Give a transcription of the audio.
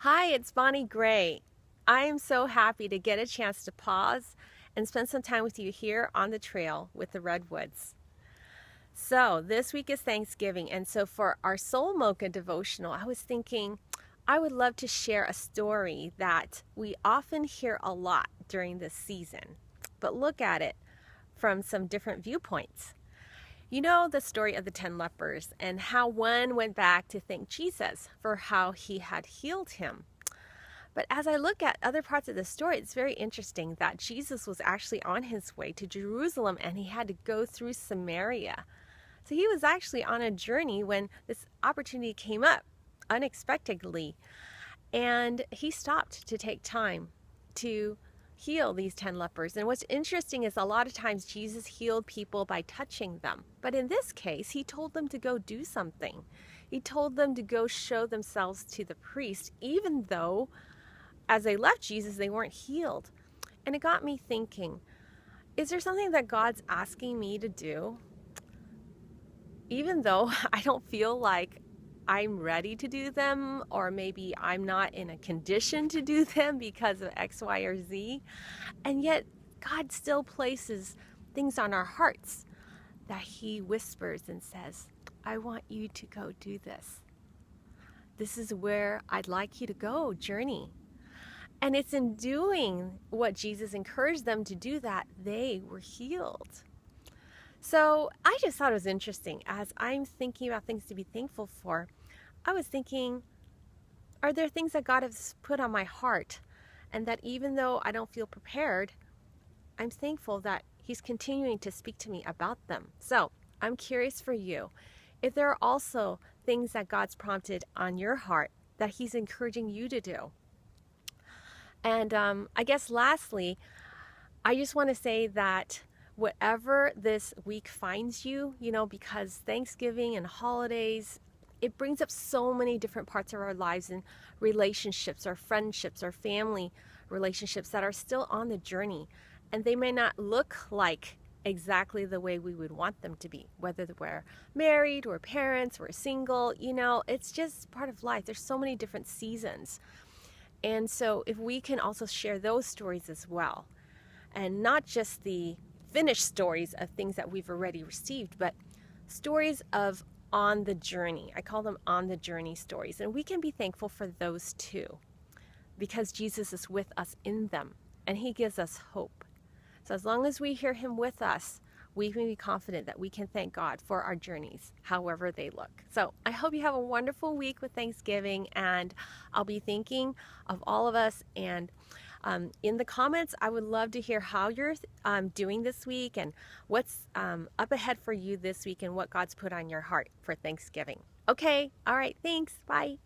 Hi, it's Bonnie Gray. I am so happy to get a chance to pause and spend some time with you here on the trail with the Redwoods. So, this week is Thanksgiving, and so for our Soul Mocha devotional, I was thinking I would love to share a story that we often hear a lot during this season, but look at it from some different viewpoints. You know the story of the 10 lepers and how one went back to thank Jesus for how he had healed him. But as I look at other parts of the story, it's very interesting that Jesus was actually on his way to Jerusalem and he had to go through Samaria. So he was actually on a journey when this opportunity came up unexpectedly. And he stopped to take time to heal these 10 lepers. And what's interesting is a lot of times Jesus healed people by touching them. But in this case, he told them to go do something. He told them to go show themselves to the priest, even though as they left Jesus, they weren't healed. And it got me thinking, is there something that God's asking me to do? Even though I don't feel like I'm ready to do them, or maybe I'm not in a condition to do them because of X, Y, or Z. And yet God still places things on our hearts that he whispers and says, I want you to go do this. This is where I'd like you to go, journey. And it's in doing what Jesus encouraged them to do that they were healed. So I just thought it was interesting. As I'm thinking about things to be thankful for, I was thinking, are there things that God has put on my heart? And that even though I don't feel prepared, I'm thankful that he's continuing to speak to me about them. So I'm curious for you, if there are also things that God's prompted on your heart that he's encouraging you to do. And I guess lastly, I just want to say that whatever this week finds you, because Thanksgiving and holidays, it brings up so many different parts of our lives and relationships, our friendships, our family relationships that are still on the journey. And they may not look like exactly the way we would want them to be, whether we're married, we're parents, we're single, it's just part of life. There's so many different seasons. And so if we can also share those stories as well, and not just the finished stories of things that we've already received, but stories of on the journey. I call them on the journey stories. And we can be thankful for those too, because Jesus is with us in them and he gives us hope. So as long as we hear him with us, we can be confident that we can thank God for our journeys, however they look. So I hope you have a wonderful week with Thanksgiving, and I'll be thinking of all of us. And in the comments, I would love to hear how you're doing this week and what's up ahead for you this week and what God's put on your heart for Thanksgiving. Okay, all right, thanks, bye.